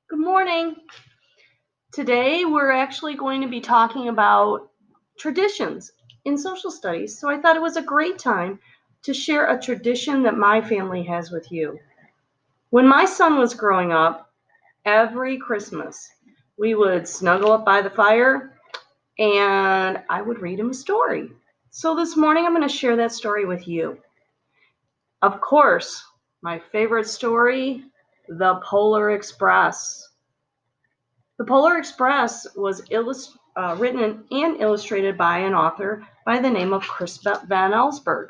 Good morning. Today we're actually going to be talking about traditions in social studies. So I thought it was a great time to share a tradition that my family has with you. When my son was growing up, every Christmas we would snuggle up by the fire and I would read him a story. So this morning I'm going to share that story with you. Of course, my favorite story, The Polar Express. The Polar Express was written and illustrated by an author by the name of Chris Van Allsburg.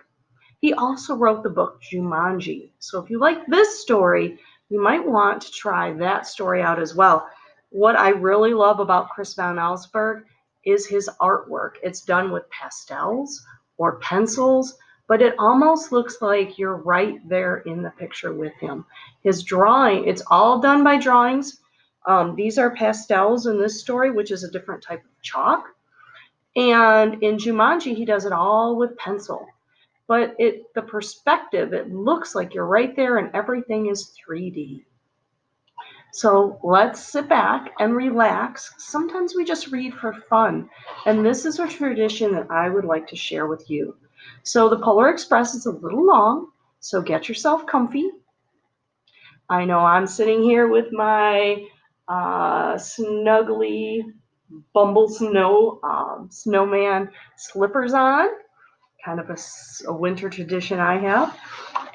He also wrote the book Jumanji. So if you like this story, you might want to try that story out as well. What I really love about Chris Van Allsburg is his artwork. It's done with pastels or pencils, but it almost looks like you're right there in the picture with him. His drawing, it's all done by drawings. These are pastels in this story, which is a different type of chalk. And in Jumanji, he does it all with pencil. But the perspective, it looks like you're right there and everything is 3D. So let's sit back and relax. Sometimes we just read for fun. And this is a tradition that I would like to share with you. So the Polar Express is a little long, so get yourself comfy. I know I'm sitting here with my snuggly Bumble snowman slippers on, kind of a winter tradition I have,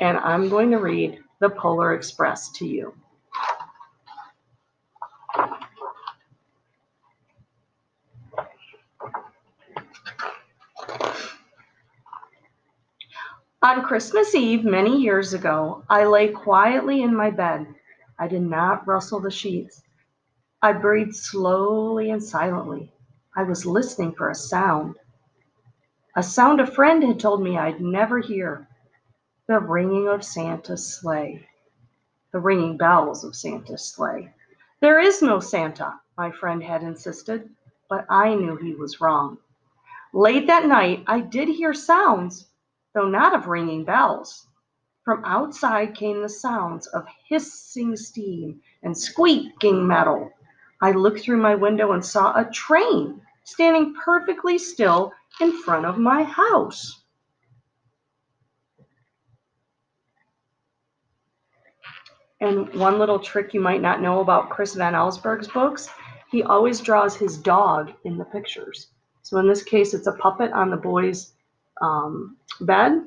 and I'm going to read The Polar Express to you. On Christmas Eve many years ago, I lay quietly in my bed. I did not rustle the sheets. I breathed slowly and silently. I was listening for a sound a friend had told me I'd never hear, the ringing of Santa's sleigh, the ringing bells of Santa's sleigh. There is no Santa, my friend had insisted, but I knew he was wrong. Late that night, I did hear sounds, though not of ringing bells. From outside came the sounds of hissing steam and squeaking metal. I looked through my window and saw a train standing perfectly still in front of my house. And one little trick you might not know about Chris Van Allsburg's books, he always draws his dog in the pictures. So in this case, it's a puppet on the boy's bed.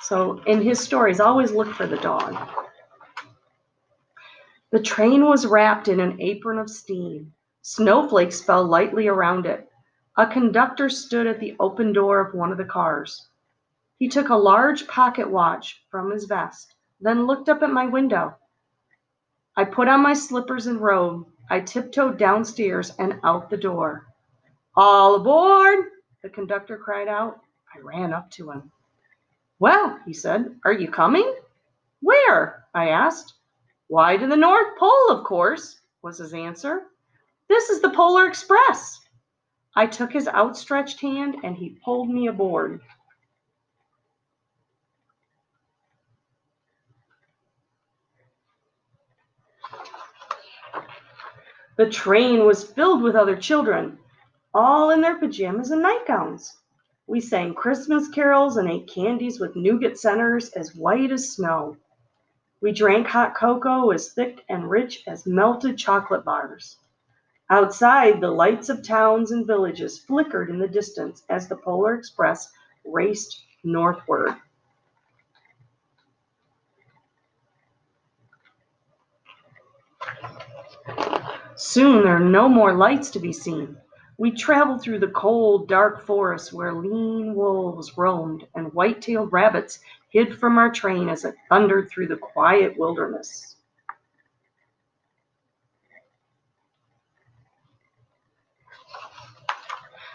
So in his stories, always look for the dog. The train was wrapped in an apron of steam. Snowflakes fell lightly around it. A conductor stood at the open door of one of the cars. He took a large pocket watch from his vest, then looked up at my window. I put on my slippers and robe. I tiptoed downstairs and out the door. "All aboard!" the conductor cried out. I ran up to him. "Well," he said, "are you coming?" "Where?" I asked. "Why, to the North Pole, of course," was his answer. "This is the Polar Express." I took his outstretched hand and he pulled me aboard. The train was filled with other children, all in their pajamas and nightgowns. We sang Christmas carols and ate candies with nougat centers as white as snow. We drank hot cocoa as thick and rich as melted chocolate bars. Outside, the lights of towns and villages flickered in the distance as the Polar Express raced northward. Soon there are no more lights to be seen. We traveled through the cold, dark forest where lean wolves roamed and white-tailed rabbits hid from our train as it thundered through the quiet wilderness.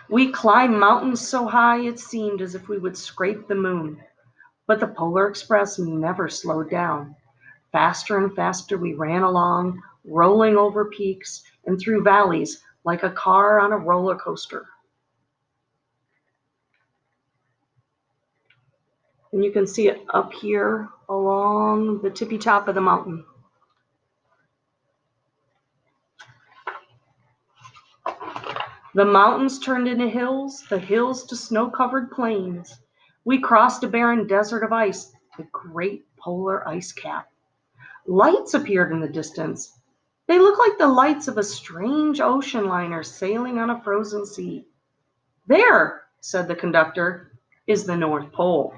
We climbed mountains so high it seemed as if we would scrape the moon. But the Polar Express never slowed down. Faster and faster we ran along, rolling over peaks and through valleys like a car on a roller coaster. And you can see it up here along the tippy top of the mountain. The mountains turned into hills, the hills to snow-covered plains. We crossed a barren desert of ice, the great polar ice cap. Lights appeared in the distance. They looked like the lights of a strange ocean liner sailing on a frozen sea. There, said the conductor, is the North Pole.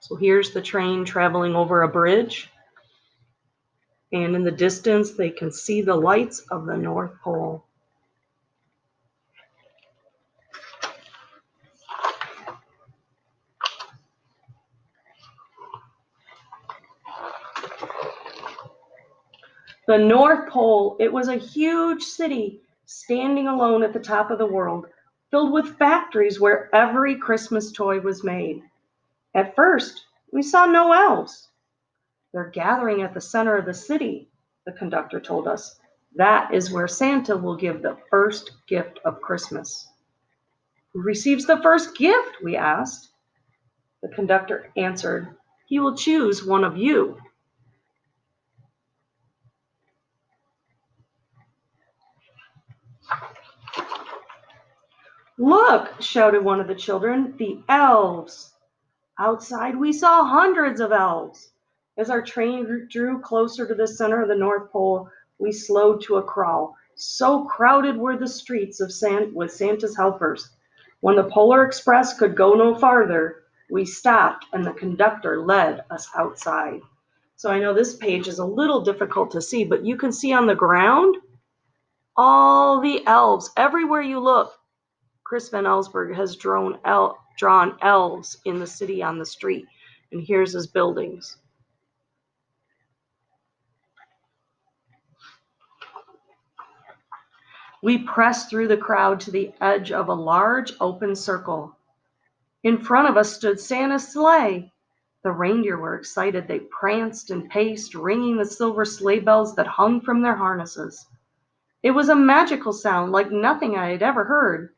So here's the train traveling over a bridge. And in the distance, they can see the lights of the North Pole. The North Pole, it was a huge city standing alone at the top of the world, filled with factories where every Christmas toy was made. At first, we saw no elves. They're gathering at the center of the city, the conductor told us. That is where Santa will give the first gift of Christmas. Who receives the first gift? We asked. The conductor answered, he will choose one of you. Look, shouted one of the children, the elves. Outside, we saw hundreds of elves. As our train drew closer to the center of the North Pole, we slowed to a crawl. So crowded were the streets with Santa's helpers. When the Polar Express could go no farther, we stopped and the conductor led us outside. So I know this page is a little difficult to see, but you can see on the ground all the elves. Everywhere you look, Chris Van Allsburg has drawn elves in the city on the street. And here's his buildings. We pressed through the crowd to the edge of a large open circle. In front of us stood Santa's sleigh. The reindeer were excited. They pranced and paced, ringing the silver sleigh bells that hung from their harnesses. It was a magical sound like nothing I had ever heard.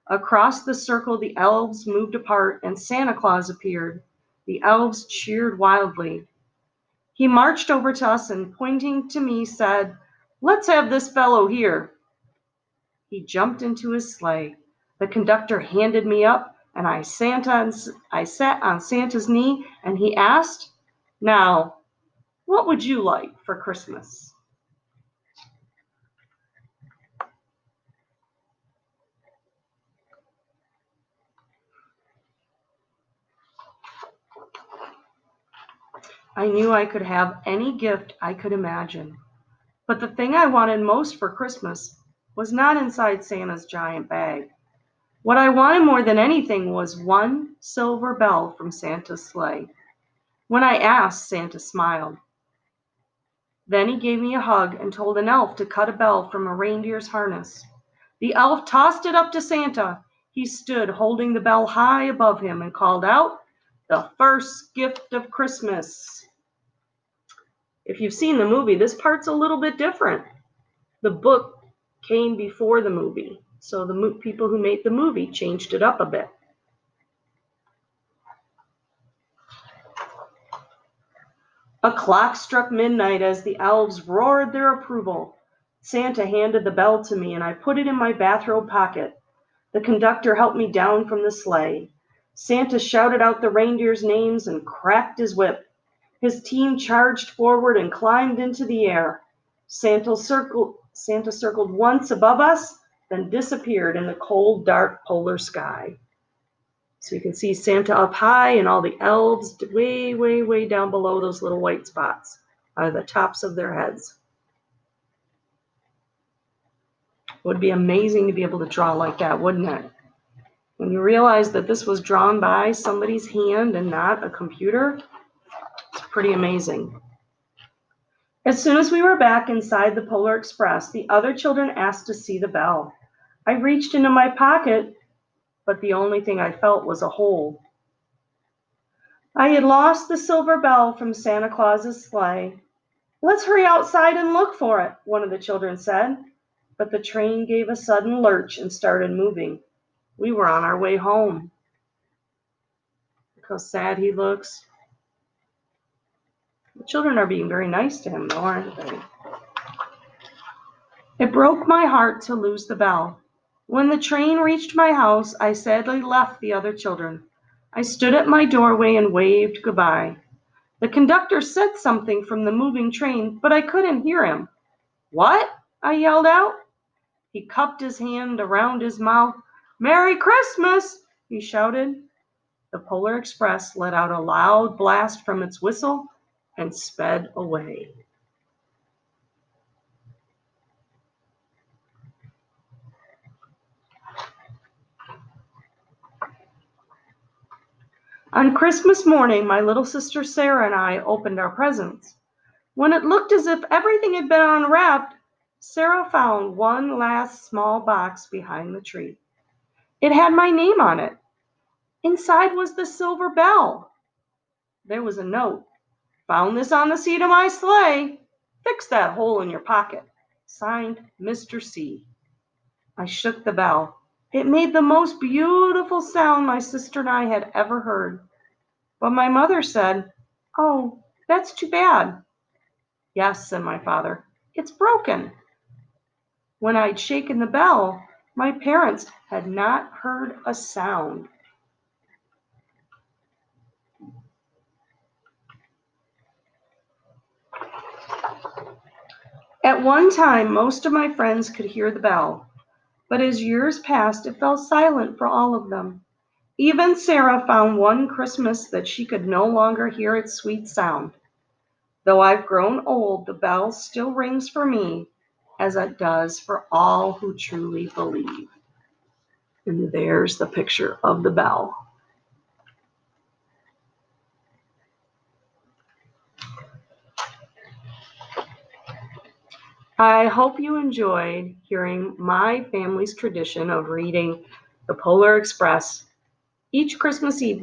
Across the circle, the elves moved apart and Santa Claus appeared. The elves cheered wildly. He marched over to us and, pointing to me, said, "Let's have this fellow here." He jumped into his sleigh. The conductor handed me up, and I sat on Santa's knee, and he asked, "Now, what would you like for Christmas?" I knew I could have any gift I could imagine. But the thing I wanted most for Christmas was not inside Santa's giant bag. What I wanted more than anything was one silver bell from Santa's sleigh. When I asked, Santa smiled. Then he gave me a hug and told an elf to cut a bell from a reindeer's harness. The elf tossed it up to Santa. He stood holding the bell high above him and called out, "The first gift of Christmas." If you've seen the movie, this part's a little bit different. The book came before the movie, so the people who made the movie changed it up a bit. A clock struck midnight as the elves roared their approval. Santa handed the bell to me, and I put it in my bathrobe pocket. The conductor helped me down from the sleigh. Santa shouted out the reindeers' names and cracked his whip. His team charged forward and climbed into the air. Santa circled once above us, then disappeared in the cold, dark polar sky. So you can see Santa up high and all the elves way, way, way down below those little white spots are the tops of their heads. It would be amazing to be able to draw like that, wouldn't it? When you realize that this was drawn by somebody's hand and not a computer, it's pretty amazing. As soon as we were back inside the Polar Express, the other children asked to see the bell. I reached into my pocket, but the only thing I felt was a hole. I had lost the silver bell from Santa Claus's sleigh. "Let's hurry outside and look for it," one of the children said. But the train gave a sudden lurch and started moving. We were on our way home. Look how sad he looks. The children are being very nice to him, though, aren't they? It broke my heart to lose the bell. When the train reached my house, I sadly left the other children. I stood at my doorway and waved goodbye. The conductor said something from the moving train, but I couldn't hear him. "What?" I yelled out. He cupped his hand around his mouth. "Merry Christmas!" he shouted. The Polar Express let out a loud blast from its whistle and sped away. On Christmas morning, my little sister Sarah and I opened our presents. When it looked as if everything had been unwrapped, Sarah found one last small box behind the tree. It had my name on it. Inside was the silver bell. There was a note. "Found this on the seat of my sleigh. Fix that hole in your pocket. Signed, Mr. C." I shook the bell. It made the most beautiful sound my sister and I had ever heard. But my mother said, "Oh, that's too bad." "Yes," said my father, "it's broken." When I'd shaken the bell, my parents had not heard a sound. At one time, most of my friends could hear the bell, but as years passed, it fell silent for all of them. Even Sarah found one Christmas that she could no longer hear its sweet sound. Though I've grown old, the bell still rings for me as it does for all who truly believe. And there's the picture of the bell. I hope you enjoyed hearing my family's tradition of reading the Polar Express each Christmas Eve